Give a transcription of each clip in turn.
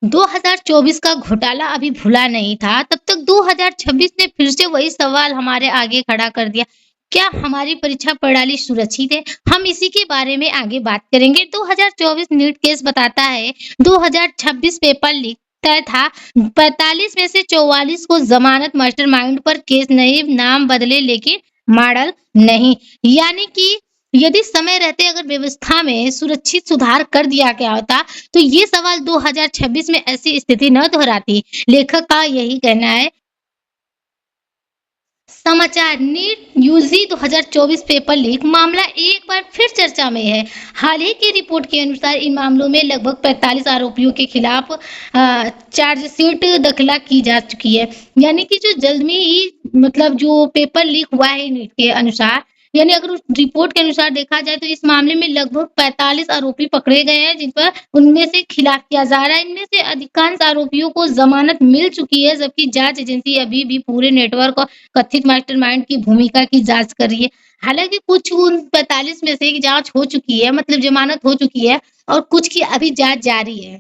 2024 का घोटाला अभी भुला नहीं था, तब तक 2026 ने फिर से वही सवाल हमारे आगे खड़ा कर दिया। क्या हमारी परीक्षा प्रणाली सुरक्षित है? हम इसी के बारे में आगे बात करेंगे। 2024 नीट केस बताता है, 2026 पेपर लीक तय था। 45 में से 44 को जमानत, मास्टरमाइंड पर केस नहीं, नाम बदले लेकिन मॉडल नहीं। यानी कि यदि समय रहते अगर व्यवस्था में सुरक्षित सुधार कर दिया गया होता, तो ये सवाल 2026 में ऐसी स्थिति न दोहराती। लेखक का यही कहना है। समाचार नीट यूजी 2024 पेपर लीक मामला एक बार फिर चर्चा में है। हाल ही की रिपोर्ट के अनुसार इन मामलों में लगभग 45 आरोपियों के खिलाफ चार्जशीट दाखिला की जा चुकी है। यानी कि जो जल्द में ही मतलब जो पेपर लीक हुआ है नीट के अनुसार, यानी अगर उस रिपोर्ट के अनुसार देखा जाए तो इस मामले में लगभग 45 आरोपी पकड़े गए हैं, जिन पर उनमें से खिलाफ किया जा रहा है। इनमें से अधिकांश आरोपियों को जमानत मिल चुकी है, जबकि जांच एजेंसी अभी भी पूरे नेटवर्क और कथित मास्टरमाइंड की भूमिका की जांच कर रही है। हालाँकि कुछ उन 45 में से जांच हो चुकी है, मतलब जमानत हो चुकी है और कुछ की अभी जांच जारी है।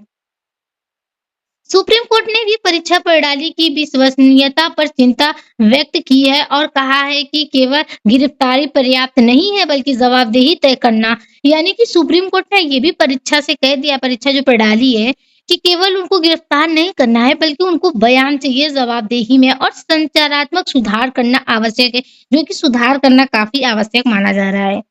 सुप्रीम कोर्ट ने भी परीक्षा प्रणाली की विश्वसनीयता पर चिंता व्यक्त की है और कहा है कि केवल गिरफ्तारी पर्याप्त नहीं है, बल्कि जवाबदेही तय करना। यानी कि सुप्रीम कोर्ट ने ये भी परीक्षा से कह दिया, परीक्षा जो प्रणाली है, कि केवल उनको गिरफ्तार नहीं करना है, बल्कि उनको बयान चाहिए जवाबदेही में और संचारात्मक सुधार करना आवश्यक है, जो कि सुधार करना काफी आवश्यक माना जा रहा है।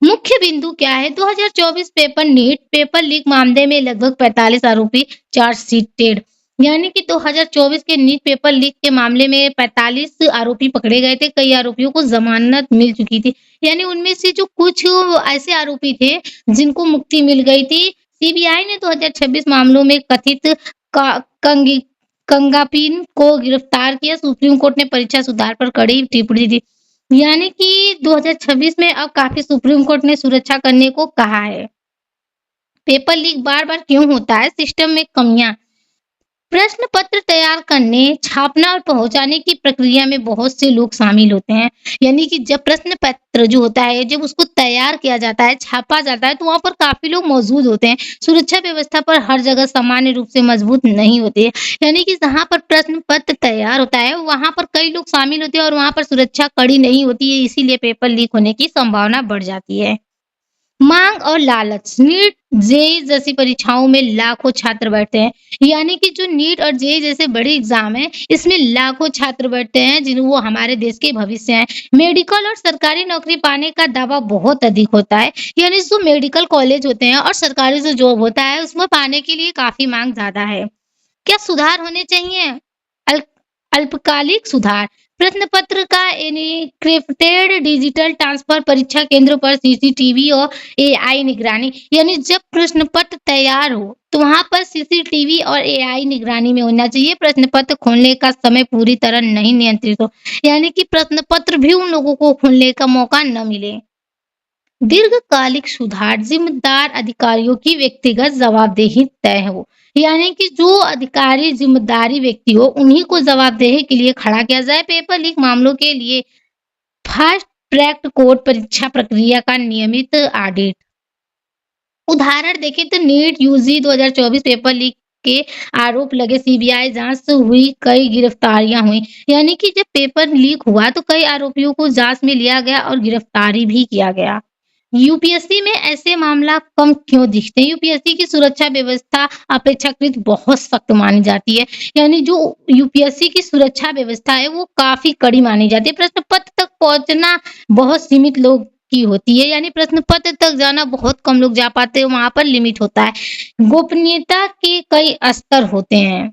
मुख्य बिंदु क्या है? 2024 पेपर नीट पेपर लीक मामले में लगभग 45 आरोपी चार्जशीटेड। यानी कि 2024 के नीट पेपर लीक के मामले में 45 आरोपी पकड़े गए थे। कई आरोपियों को जमानत मिल चुकी थी। यानी उनमें से जो कुछ ऐसे आरोपी थे जिनको मुक्ति मिल गई थी। सीबीआई ने 2026 मामलों में कथित का, कंगी कंगापिन को गिरफ्तार किया। सुप्रीम कोर्ट ने परीक्षा सुधार पर कड़ी टिप्पणी दी। यानी कि 2026 में अब काफ़ी सुप्रीम कोर्ट ने सुरक्षा करने को कहा है। पेपर लीक बार-बार क्यों होता है? सिस्टम में कमियाँ। प्रश्न पत्र तैयार करने, छापना और पहुँचाने की प्रक्रिया में बहुत से लोग शामिल होते हैं। यानी कि जब प्रश्न पत्र जो होता है, जब उसको तैयार किया जाता है, छापा जाता है, तो वहाँ पर काफ़ी लोग मौजूद होते हैं। सुरक्षा व्यवस्था पर हर जगह सामान्य रूप से मजबूत नहीं होती है। यानी कि जहाँ पर प्रश्न पत्र तैयार होता है, वहाँ पर कई लोग शामिल होते हैं और वहाँ पर सुरक्षा कड़ी नहीं होती है, इसीलिए पेपर लीक होने की संभावना बढ़ जाती है। मांग और लालच। नीट, जेईई जैसी परीक्षाओं में लाखों छात्र बैठते हैं। यानी कि जो नीट और जेईई जैसे बड़े एग्जाम हैं, इसमें लाखों छात्र बैठते हैं, जिन वो हमारे देश के भविष्य हैं। मेडिकल और सरकारी नौकरी पाने का दावा बहुत अधिक होता है। यानी जो मेडिकल कॉलेज होते हैं और सरकारी जो जॉब होता है, उसमें पाने के लिए काफ़ी मांग ज़्यादा है। क्या सुधार होने चाहिए? अल अल्पकालिक सुधार। प्रश्न पत्र का एन्क्रिप्टेड डिजिटल ट्रांसफर, परीक्षा केंद्रों पर सीसीटीवी और एआई निगरानी। यानी जब प्रश्न पत्र तैयार हो तो वहां पर सीसीटीवी और एआई निगरानी में होना चाहिए। प्रश्न पत्र खोलने का समय पूरी तरह नहीं नियंत्रित हो। यानी कि प्रश्न पत्र भी उन लोगों को खोलने का मौका न मिले। दीर्घकालिक सुधार, जिम्मेदार अधिकारियों की व्यक्तिगत जवाबदेही तय हो। यानी कि जो अधिकारी जिम्मेदारी व्यक्ति हो, उन्हीं को जवाबदेही के लिए खड़ा किया जाए। पेपर लीक मामलों के लिए फास्ट ट्रैक कोर्ट परीक्षा प्रक्रिया का नियमित ऑडिट। उदाहरण देखें तो नीट यूजी 2024 पेपर लीक के आरोप लगे, सीबीआई जांच हुई, कई गिरफ्तारियां हुई। यानी कि जब पेपर लीक हुआ तो कई आरोपियों को जांच में लिया गया और गिरफ्तारी भी किया गया। यूपीएससी में ऐसे मामला कम क्यों दिखते हैं? यूपीएससी की सुरक्षा व्यवस्था अपेक्षाकृत बहुत सख्त मानी जाती है। यानी जो यूपीएससी की सुरक्षा व्यवस्था है वो काफ़ी कड़ी मानी जाती है। प्रश्न पत्र तक पहुँचना बहुत सीमित लोग की होती है। यानी प्रश्न पत्र तक जाना बहुत कम लोग जा पाते हैं, वहाँ पर लिमिट होता है। गोपनीयता के कई स्तर होते हैं।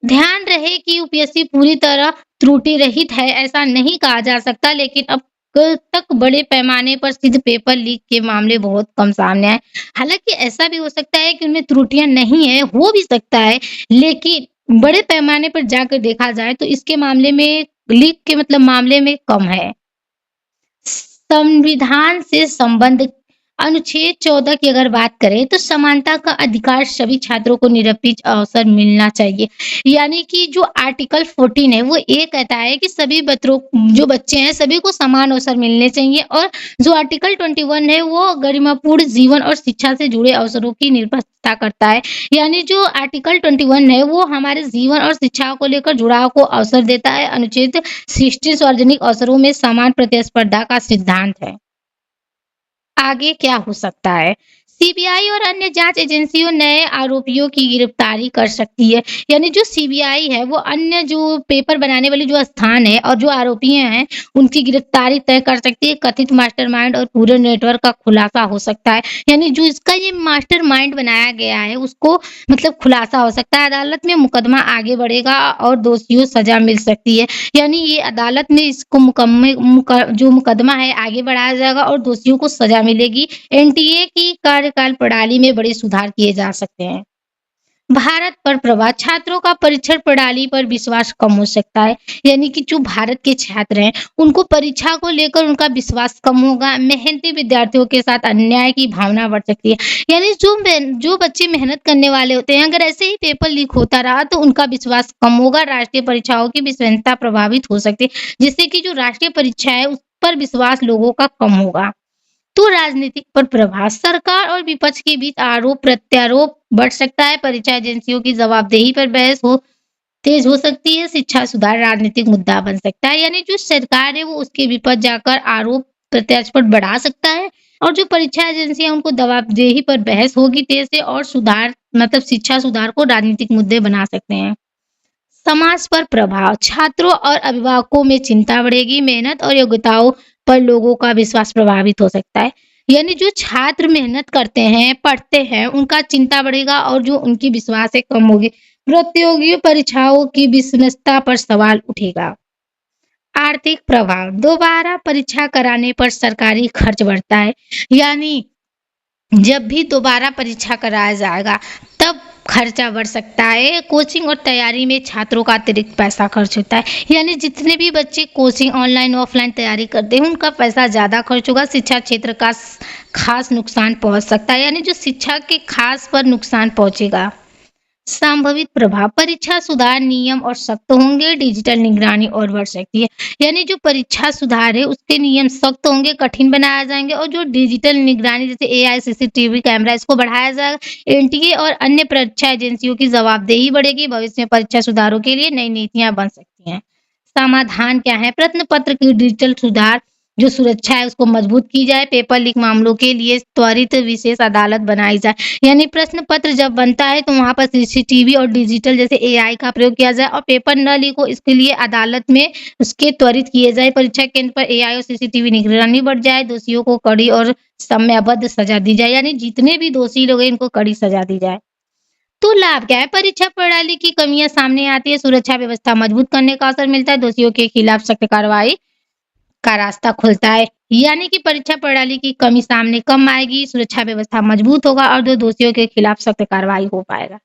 ध्यान रहे कि यूपीएससी पूरी तरह त्रुटि रहित है, ऐसा नहीं कहा जा सकता, लेकिन अब तक बड़े पैमाने पर सिद्ध पेपर लीक के मामले बहुत कम सामने आए। हालाँकि ऐसा भी हो सकता है कि उनमें त्रुटियाँ नहीं है, हो भी सकता है, लेकिन बड़े पैमाने पर जाकर देखा जाए तो इसके मामले में लीक के मतलब मामले में कम है। संविधान से संबंध अनुच्छेद 14 की अगर बात करें तो समानता का अधिकार सभी छात्रों को निरपेक्ष अवसर मिलना चाहिए। यानी कि जो आर्टिकल 14 है वो ये कहता है कि सभी बतरों जो बच्चे हैं सभी को समान अवसर मिलने चाहिए और जो आर्टिकल 21 है वो गरिमापूर्ण जीवन और शिक्षा से जुड़े अवसरों की निर्भरता करता है। यानी जो आर्टिकल 21 है वो हमारे जीवन और शिक्षा को लेकर जुड़ाव को अवसर देता है। अनुच्छेद 60 सार्वजनिक अवसरों में समान प्रतिस्पर्धा का सिद्धांत है। आगे क्या हो सकता है? सीबीआई और अन्य जांच एजेंसियों नए आरोपियों की गिरफ्तारी कर सकती है। यानी जो सीबीआई है वो अन्य जो पेपर बनाने वाली जो स्थान है और जो आरोपी हैं उनकी गिरफ्तारी तय कर सकती है। कथित मास्टरमाइंड और पूरे नेटवर्क का खुलासा हो सकता है। यानी जो इसका ये मास्टरमाइंड बनाया गया है उसको मतलब खुलासा हो सकता है। अदालत में मुकदमा आगे बढ़ेगा और दोषियों सजा मिल सकती है। यानी ये अदालत में इसको जो मुकदमा है आगे बढ़ाया जाएगा और दोषियों को सजा मिलेगी। एनटीए की कार्यकाल प्रणाली में बड़े सुधार किए जा सकते हैं। भारत पर प्रभाव छात्रों का परीक्षण प्रणाली पर विश्वास कम हो सकता है। यानी कि जो भारत के छात्र हैं उनको परीक्षा को लेकर उनका विश्वास कम होगा। मेहनती विद्यार्थियों के साथ अन्याय की भावना बढ़ सकती है। यानी जो बच्चे मेहनत करने वाले होते हैं अगर ऐसे ही पेपर लीक होता रहा तो उनका विश्वास कम होगा। राष्ट्रीय परीक्षाओं की विश्वसनीयता प्रभावित हो सकती है जिससे कि जो राष्ट्रीय परीक्षा है उस पर विश्वास लोगों का कम होगा। तो राजनीतिक पर प्रभाव सरकार और विपक्ष के बीच आरोप प्रत्यारोप बढ़ सकता है। परीक्षा एजेंसियों की जवाबदेही पर बहस तेज हो सकती है। शिक्षा सुधार राजनीतिक मुद्दा बन सकता है। यानी जो सरकार है वो उसके विपक्ष जाकर आरोप प्रत्यारोप बढ़ा सकता है और जो परीक्षा एजेंसियां उनको जवाबदेही पर बहस होगी तेज से और सुधार मतलब शिक्षा सुधार को राजनीतिक मुद्दे बना सकते हैं। समाज पर प्रभाव छात्रों और अभिभावकों में चिंता बढ़ेगी। मेहनत और योग्यताओं पर लोगों का विश्वास प्रभावित हो सकता है। यानी जो छात्र मेहनत करते हैं पढ़ते हैं उनका चिंता बढ़ेगा और जो उनकी विश्वास है कम होगी। प्रतियोगी परीक्षाओं की विश्वसनीयता पर सवाल उठेगा। आर्थिक प्रभाव दोबारा परीक्षा कराने पर सरकारी खर्च बढ़ता है। यानी जब भी दोबारा परीक्षा कराया जाएगा तब खर्चा बढ़ सकता है। कोचिंग और तैयारी में छात्रों का अतिरिक्त पैसा खर्च होता है। यानी जितने भी बच्चे कोचिंग ऑनलाइन ऑफलाइन तैयारी करते हैं उनका पैसा ज़्यादा खर्च होगा। शिक्षा क्षेत्र का खास नुकसान पहुंच सकता है। यानी जो शिक्षा के खास पर नुकसान पहुंचेगा। संभावित प्रभाव परीक्षा सुधार नियम और सख्त होंगे। डिजिटल निगरानी और बढ़ सकती है। यानी जो परीक्षा सुधार है उसके नियम सख्त होंगे कठिन बनाए जाएंगे और जो डिजिटल निगरानी जैसे एआई सीसीटीवी कैमरा इसको बढ़ाया जाएगा। एनटीए और अन्य परीक्षा एजेंसियों की जवाबदेही बढ़ेगी। भविष्य में परीक्षा सुधारों के लिए नई नीतियां बन सकती हैं। समाधान क्या है? प्रश्न पत्र की डिजिटल सुधार जो सुरक्षा है उसको मजबूत की जाए। पेपर लीक मामलों के लिए त्वरित विशेष अदालत बनाई जाए। यानी प्रश्न पत्र जब बनता है तो वहां पर सीसीटीवी और डिजिटल जैसे एआई का प्रयोग किया जाए और पेपर न लीक हो इसके लिए अदालत में उसके त्वरित किए जाए। परीक्षा केंद्र पर एआई और सीसीटीवी निगरानी बढ़ जाए। दोषियों को कड़ी और समयबद्ध सजा दी जाए। यानी जितने भी दोषी लोग हैं इनको कड़ी सजा दी जाए। तो लाभ क्या है? परीक्षा प्रणाली की कमियां सामने आती है। सुरक्षा व्यवस्था मजबूत करने का अवसर मिलता है। दोषियों के खिलाफ सख्त कार्रवाई का रास्ता खुलता है। यानी कि परीक्षा प्रणाली की कमी सामने कम आएगी। सुरक्षा व्यवस्था मजबूत होगा और जो दोषियों के खिलाफ सख्त कार्रवाई हो पाएगा।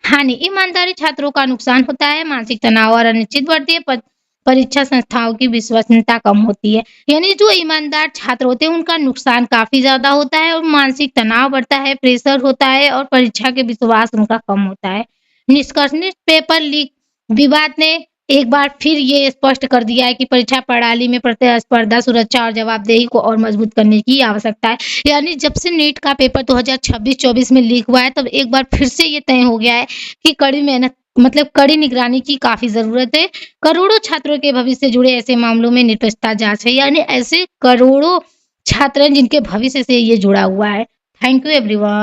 हानि ईमानदारी छात्रों का नुकसान होता है। मानसिक तनाव और अनिश्चित बढ़ती है। परीक्षा संस्थाओं की विश्वसनीयता कम होती है। यानी जो ईमानदार छात्र होते हैं उनका नुकसान काफी ज्यादा होता है और मानसिक तनाव बढ़ता है प्रेशर होता है और परीक्षा के विश्वास उनका कम होता है। निष्कर्ष पेपर लीक विवाद ने एक बार फिर ये स्पष्ट कर दिया है कि परीक्षा प्रणाली में प्रतिस्पर्धा सुरक्षा और जवाबदेही को और मजबूत करने की आवश्यकता है। यानी जब से नीट का पेपर 2026-24 में लीक हुआ है तब एक बार फिर से ये तय हो गया है कि कड़ी मेहनत मतलब कड़ी निगरानी की काफी जरूरत है। करोड़ों छात्रों के भविष्य से जुड़े ऐसे मामलों में निष्पक्षता जांच है। यानी ऐसे करोड़ों छात्र हैं जिनके भविष्य से ये जुड़ा हुआ है। Thank you everyone.